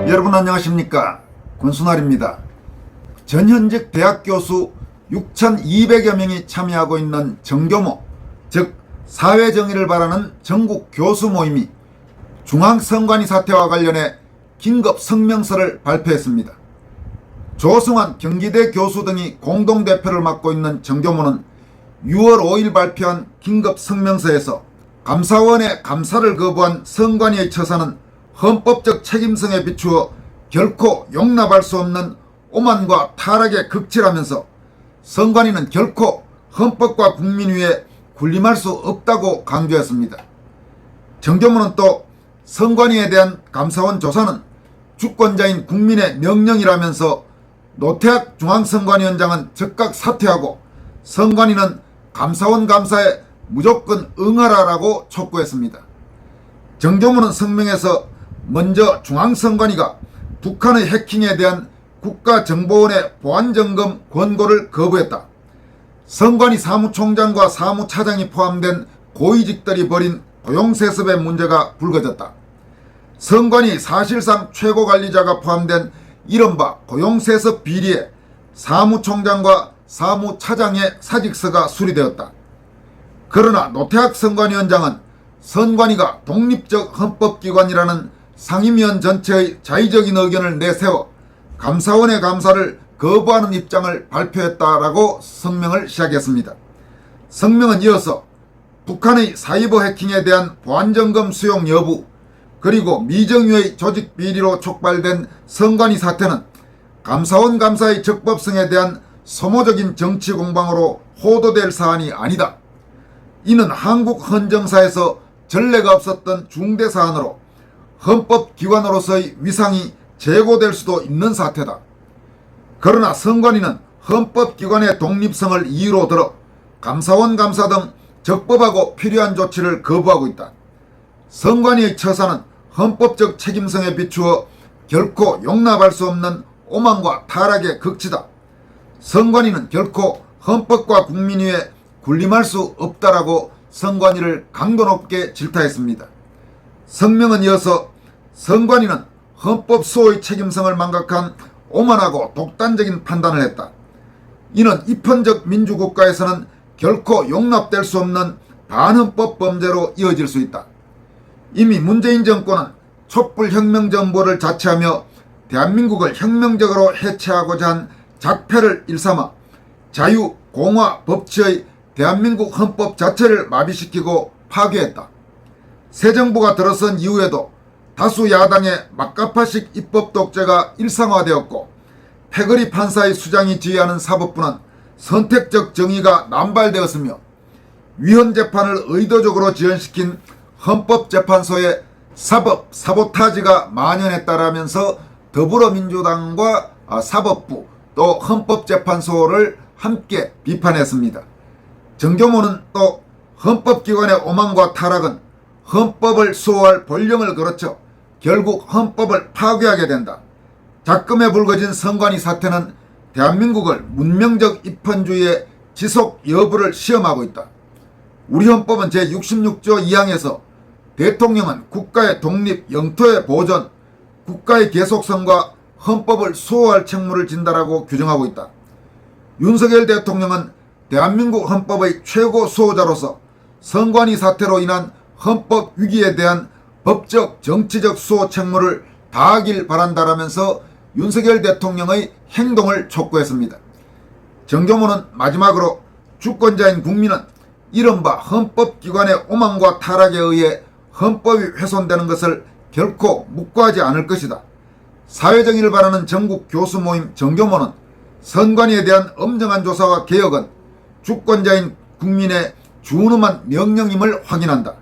여러분 안녕하십니까, 권순할입니다. 전현직 대학 교수 6,200여 명이 참여하고 있는 정교모, 즉 사회정의를 바라는 전국 교수 모임이 중앙선관위 사태와 관련해 긴급 성명서를 발표했습니다. 조승환 경기대 교수 등이 공동대표를 맡고 있는 정교모는 6월 5일 발표한 긴급 성명서에서 감사원의 감사를 거부한 선관위의 처사는 헌법적 책임성에 비추어 결코 용납할 수 없는 오만과 타락에 극치라면서 선관위는 결코 헌법과 국민 위에 군림할 수 없다고 강조했습니다. 정교모는 또 선관위에 대한 감사원 조사는 주권자인 국민의 명령이라면서 노태학 중앙선관위원장은 즉각 사퇴하고 선관위는 감사원 감사에 무조건 응하라라고 촉구했습니다. 정교모는 성명에서 먼저 중앙선관위가 북한의 해킹에 대한 국가정보원의 보안점검 권고를 거부했다. 선관위 사무총장과 사무차장이 포함된 고위직들이 벌인 고용세습의 문제가 불거졌다. 선관위 사실상 최고관리자가 포함된 이른바 고용세습 비리에 사무총장과 사무차장의 사직서가 수리되었다. 그러나 노태학 선관위원장은 선관위가 독립적 헌법기관이라는 상임위원 전체의 자의적인 의견을 내세워 감사원의 감사를 거부하는 입장을 발표했다라고 성명을 시작했습니다. 성명은 이어서 북한의 사이버 해킹에 대한 보안점검 수용 여부, 그리고 미정유의 조직 비리로 촉발된 선관위 사태는 감사원 감사의 적법성에 대한 소모적인 정치 공방으로 호도될 사안이 아니다. 이는 한국 헌정사에서 전례가 없었던 중대 사안으로 헌법기관으로서의 위상이 제고될 수도 있는 사태다. 그러나 선관위는 헌법기관의 독립성을 이유로 들어 감사원 감사 등 적법하고 필요한 조치를 거부하고 있다. 선관위의 처사는 헌법적 책임성에 비추어 결코 용납할 수 없는 오만과 타락의 극치다. 선관위는 결코 헌법과 국민 위에 군림할 수 없다라고 선관위를 강도 높게 질타했습니다. 성명은 이어서 선관위는 헌법 수호의 책임성을 망각한 오만하고 독단적인 판단을 했다. 이는 입헌적 민주국가에서는 결코 용납될 수 없는 반헌법 범죄로 이어질 수 있다. 이미 문재인 정권은 촛불혁명정보를 자처하며 대한민국을 혁명적으로 해체하고자 한 작패를 일삼아 자유, 공화, 법치의 대한민국 헌법 자체를 마비시키고 파괴했다. 새 정부가 들어선 이후에도 다수 야당의 막가파식 입법 독재가 일상화되었고 패거리 판사의 수장이 지휘하는 사법부는 선택적 정의가 남발되었으며 위헌재판을 의도적으로 지연시킨 헌법재판소의 사법 사보타지가 만연했다라면서 더불어민주당과 사법부 또 헌법재판소를 함께 비판했습니다. 정교모는 또 헌법기관의 오만과 타락은 헌법을 수호할 본령을 거르쳐 결국 헌법을 파괴하게 된다. 작금에 불거진 선관위 사태는 대한민국을 문명적 입헌주의의 지속 여부를 시험하고 있다. 우리 헌법은 제66조 2항에서 대통령은 국가의 독립, 영토의 보존, 국가의 계속성과 헌법을 수호할 책무를 진다라고 규정하고 있다. 윤석열 대통령은 대한민국 헌법의 최고 수호자로서 선관위 사태로 인한 헌법 위기에 대한 법적, 정치적 수호 책무를 다하길 바란다라면서 윤석열 대통령의 행동을 촉구했습니다. 정교모는 마지막으로 주권자인 국민은 이른바 헌법기관의 오만과 타락에 의해 헌법이 훼손되는 것을 결코 묵과하지 않을 것이다. 사회정의를 바라는 전국 교수 모임 정교모는 선관위에 대한 엄정한 조사와 개혁은 주권자인 국민의 준엄한 명령임을 확인한다.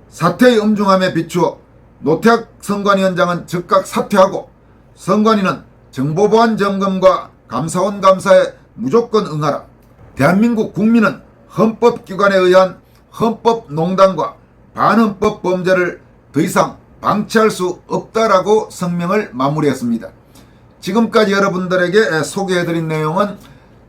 사태의 엄중함에 비추어 노태학 선관위원장은 즉각 사퇴하고 선관위는 정보보안 점검과 감사원 감사에 무조건 응하라. 대한민국 국민은 헌법기관에 의한 헌법농단과 반헌법 범죄를 더 이상 방치할 수 없다라고 성명을 마무리했습니다. 지금까지 여러분들에게 소개해드린 내용은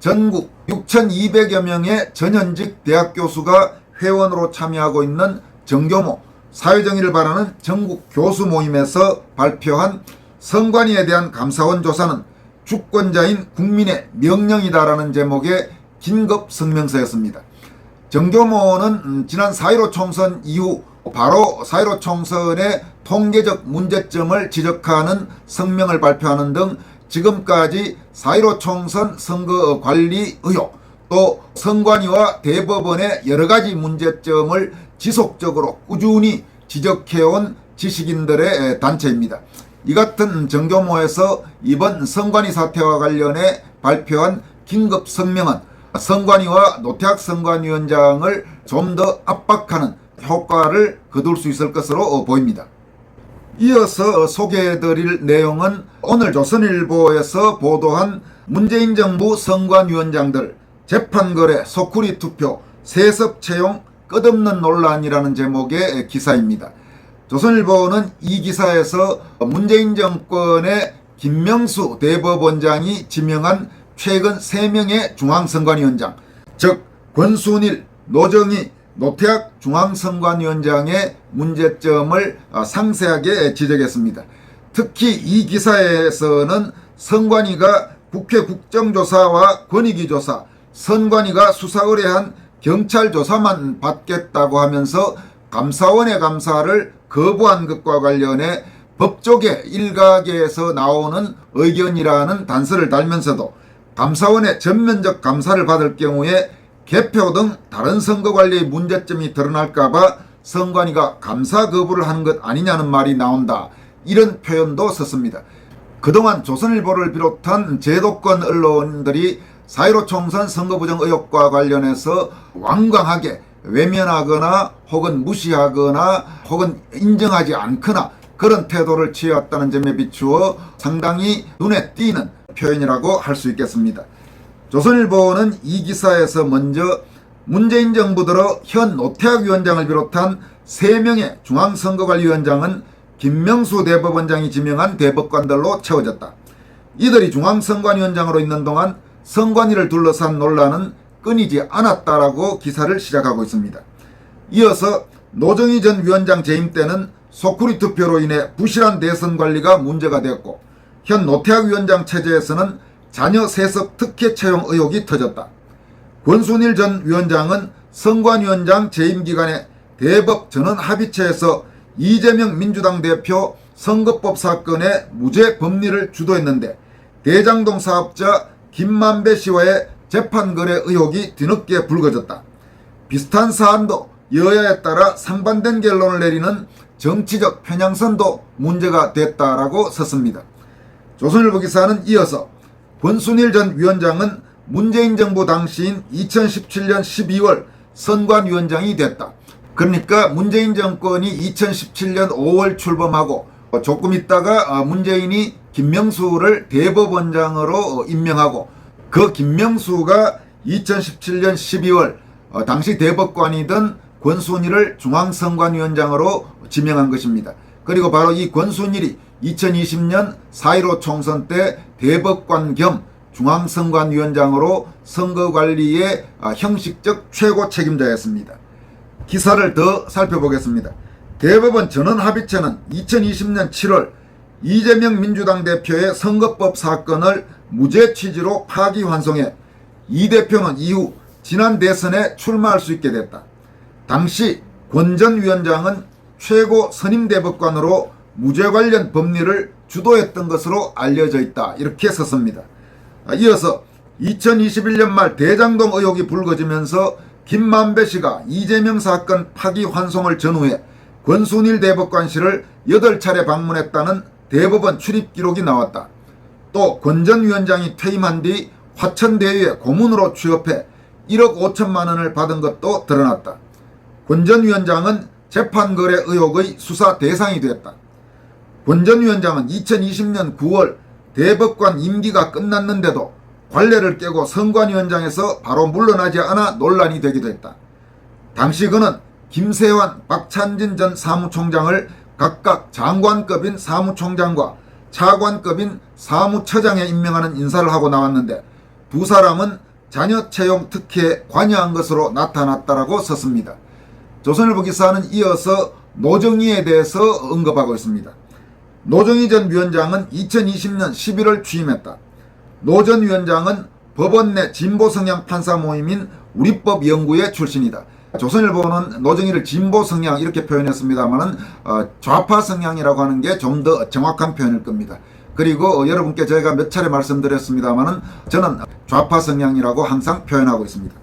전국 6,200여 명의 전현직 대학 교수가 회원으로 참여하고 있는 정교모 사회정의를 바라는 전국 교수 모임에서 발표한 선관위에 대한 감사원 조사는 주권자인 국민의 명령이다라는 제목의 긴급 성명서였습니다. 정교모는 지난 4.15 총선 이후 바로 4.15 총선의 통계적 문제점을 지적하는 성명을 발표하는 등 지금까지 4.15 총선 선거 관리 의혹, 또 선관위와 대법원의 여러가지 문제점을 지속적으로 꾸준히 지적해온 지식인들의 단체입니다. 이 같은 정교모에서 이번 선관위 사태와 관련해 발표한 긴급 성명은 선관위와 노태학 선관위원장을 좀 더 압박하는 효과를 거둘 수 있을 것으로 보입니다. 이어서 소개해드릴 내용은 오늘 조선일보에서 보도한 문재인 정부 선관위원장들 재판거래 소쿠리 투표 세습 채용 끝없는 논란이라는 제목의 기사입니다. 조선일보는 이 기사에서 문재인 정권의 김명수 대법원장이 지명한 최근 3명의 중앙선관위원장, 즉 권순일, 노정희, 노태학 중앙선관위원장의 문제점을 상세하게 지적했습니다. 특히 이 기사에서는 선관위가 국회 국정조사와 권익위조사, 선관위가 수사 의뢰한 경찰조사만 받겠다고 하면서 감사원의 감사를 거부한 것과 관련해 법조계 일각에서 나오는 의견이라는 단서를 달면서도 감사원의 전면적 감사를 받을 경우에 개표 등 다른 선거관리의 문제점이 드러날까봐 선관위가 감사 거부를 하는 것 아니냐는 말이 나온다, 이런 표현도 썼습니다. 그동안 조선일보를 비롯한 제도권 언론들이 4.15 총선 선거부정 의혹과 관련해서 완강하게 외면하거나 혹은 무시하거나 혹은 인정하지 않거나 그런 태도를 취해왔다는 점에 비추어 상당히 눈에 띄는 표현이라고 할 수 있겠습니다. 조선일보는 이 기사에서 먼저 문재인 정부 들어 현 노태학 위원장을 비롯한 3명의 중앙선거관리위원장은 김명수 대법원장이 지명한 대법관들로 채워졌다. 이들이 중앙선관위원장으로 있는 동안 선관위를 둘러싼 논란은 끊이지 않았다라고 기사를 시작하고 있습니다. 이어서 노정희 전 위원장 재임 때는 소쿠리 투표로 인해 부실한 대선 관리가 문제가 되었고, 현 노태학 위원장 체제에서는 자녀 세습 특혜 채용 의혹이 터졌다. 권순일 전 위원장은 선관위원장 재임 기간에 대법 전원합의체에서 이재명 민주당 대표 선거법 사건의 무죄 법리를 주도했는데 대장동 사업자 김만배 씨와의 재판거래 의혹이 뒤늦게 불거졌다. 비슷한 사안도 여야에 따라 상반된 결론을 내리는 정치적 편향선도 문제가 됐다라고 썼습니다. 조선일보 기사는 이어서 권순일 전 위원장은 문재인 정부 당시인 2017년 12월 선관위원장이 됐다. 그러니까 문재인 정권이 2017년 5월 출범하고 조금 있다가 문재인이 김명수를 대법원장으로 임명하고, 그 김명수가 2017년 12월 당시 대법관이던 권순일을 중앙선관위원장으로 지명한 것입니다. 그리고 바로 이 권순일이 2020년 4.15 총선 때 대법관 겸 중앙선관위원장으로 선거관리의 형식적 최고 책임자였습니다. 기사를 더 살펴보겠습니다. 대법원 전원합의체는 2020년 7월 이재명 민주당 대표의 선거법 사건을 무죄 취지로 파기환송해 이 대표는 이후 지난 대선에 출마할 수 있게 됐다. 당시 권 전 위원장은 최고 선임대법관으로 무죄 관련 법리를 주도했던 것으로 알려져 있다, 이렇게 썼습니다. 이어서 2021년 말 대장동 의혹이 불거지면서 김만배 씨가 이재명 사건 파기환송을 전후해 권순일 대법관실을 8차례 방문했다는 대법원 출입 기록이 나왔다. 또 권 전 위원장이 퇴임한 뒤 화천대유에 고문으로 취업해 1억 5천만 원을 받은 것도 드러났다. 권 전 위원장은 재판거래 의혹의 수사 대상이 되었다. 권 전 위원장은 2020년 9월 대법관 임기가 끝났는데도 관례를 깨고 선관위원장에서 바로 물러나지 않아 논란이 되기도 했다. 당시 그는 김세환, 박찬진 전 사무총장을 각각 장관급인 사무총장과 차관급인 사무처장에 임명하는 인사를 하고 나왔는데 두 사람은 자녀 채용 특혜에 관여한 것으로 나타났다라고 썼습니다. 조선일보 기사는 이어서 노정희에 대해서 언급하고 있습니다. 노정희 전 위원장은 2020년 11월 취임했다. 노 전 위원장은 법원 내 진보 성향 판사 모임인 우리법연구회 출신이다. 조선일보는 노정희를 진보 성향 이렇게 표현했습니다만은 좌파 성향이라고 하는 게 좀 더 정확한 표현일 겁니다. 그리고 여러분께 저희가 몇 차례 말씀드렸습니다만은 저는 좌파 성향이라고 항상 표현하고 있습니다.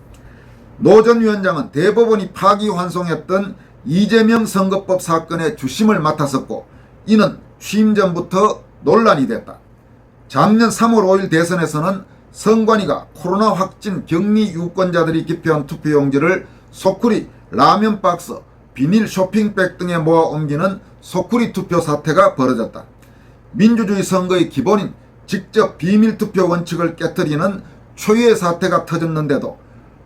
노 전 위원장은 대법원이 파기환송했던 이재명 선거법 사건의 주심을 맡았었고 이는 취임 전부터 논란이 됐다. 작년 3월 5일 대선에서는 선관위가 코로나 확진 격리 유권자들이 기표한 투표용지를 소쿠리 라면 박스, 비닐 쇼핑백 등에 모아 옮기는 소쿠리 투표 사태가 벌어졌다. 민주주의 선거의 기본인 직접 비밀투표 원칙을 깨뜨리는 초유의 사태가 터졌는데도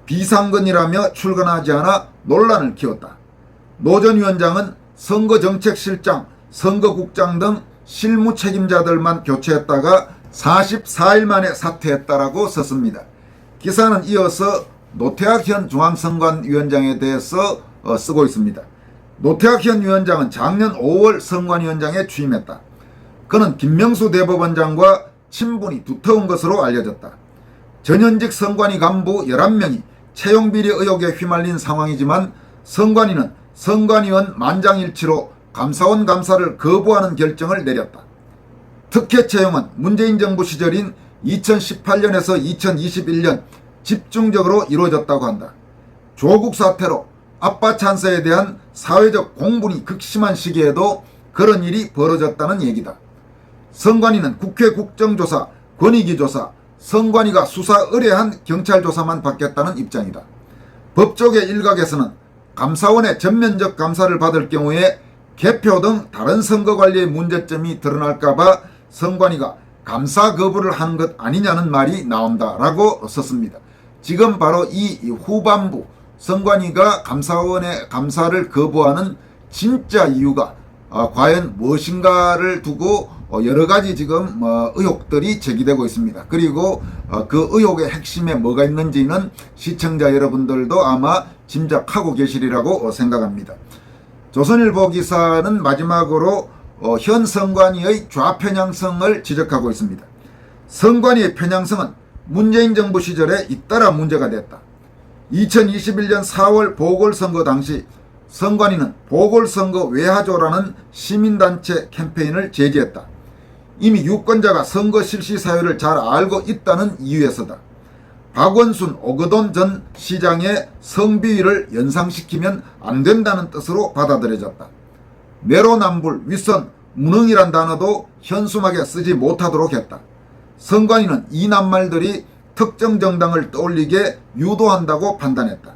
비상근이라며 출근하지 않아 논란을 키웠다. 노 전 위원장은 선거정책실장, 선거국장 등 실무 책임자들만 교체했다가 44일 만에 사퇴했다라고 썼습니다. 기사는 이어서 노태학 현 중앙선관위원장에 대해서 쓰고 있습니다. 노태학 현 위원장은 작년 5월 선관위원장에 취임했다. 그는 김명수 대법원장과 친분이 두터운 것으로 알려졌다. 전현직 선관위 간부 11명이 채용비리 의혹에 휘말린 상황이지만 선관위는 선관위원 만장일치로 감사원 감사를 거부하는 결정을 내렸다. 특혜 채용은 문재인 정부 시절인 2018년에서 2021년 집중적으로 이루어졌다고 한다. 조국 사태로 아빠 찬스에 대한 사회적 공분이 극심한 시기에도 그런 일이 벌어졌다는 얘기다. 선관위는 국회 국정조사, 권익위조사, 선관위가 수사 의뢰한 경찰조사만 받겠다는 입장이다. 법조계 일각에서는 감사원의 전면적 감사를 받을 경우에 개표 등 다른 선거관리의 문제점이 드러날까봐 선관위가 감사 거부를 한 것 아니냐는 말이 나온다라고 썼습니다. 지금 바로 이 후반부 선관위가 감사원의 감사를 거부하는 진짜 이유가 과연 무엇인가를 두고 여러 가지 지금 의혹들이 제기되고 있습니다. 그리고 그 의혹의 핵심에 뭐가 있는지는 시청자 여러분들도 아마 짐작하고 계시리라고 생각합니다. 조선일보 기사는 마지막으로 현 선관위의 좌편향성을 지적하고 있습니다. 선관위의 편향성은 문재인 정부 시절에 잇따라 문제가 됐다. 2021년 4월 보궐선거 당시 선관위는 보궐선거 외화조라는 시민단체 캠페인을 제기했다. 이미 유권자가 선거 실시 사유를 잘 알고 있다는 이유에서다. 박원순, 오거돈 전 시장의 성비위를 연상시키면 안 된다는 뜻으로 받아들여졌다. 내로남불, 윗선, 무능이란 단어도 현수막에 쓰지 못하도록 했다. 선관위는 이 낱말들이 특정 정당을 떠올리게 유도한다고 판단했다.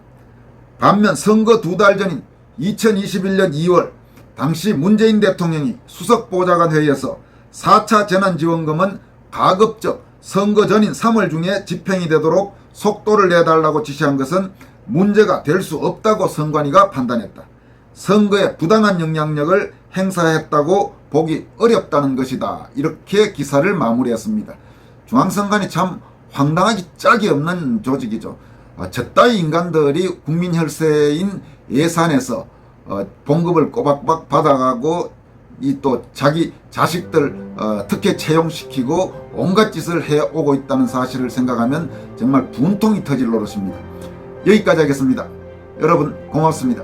반면 선거 2달 전인 2021년 2월 당시 문재인 대통령이 수석보좌관 회의에서 4차 재난지원금은 가급적 선거 전인 3월 중에 집행이 되도록 속도를 내달라고 지시한 것은 문제가 될 수 없다고 선관위가 판단했다. 선거에 부당한 영향력을 행사했다고 보기 어렵다는 것이다. 이렇게 기사를 마무리했습니다. 중앙선관위 참 황당하기 짝이 없는 조직이죠. 저따위 인간들이 국민 혈세인 예산에서 봉급을 꼬박꼬박 받아가고 이 또 자기 자식들 특혜 채용시키고 온갖 짓을 해오고 있다는 사실을 생각하면 정말 분통이 터질 노릇입니다. 여기까지 하겠습니다. 여러분 고맙습니다.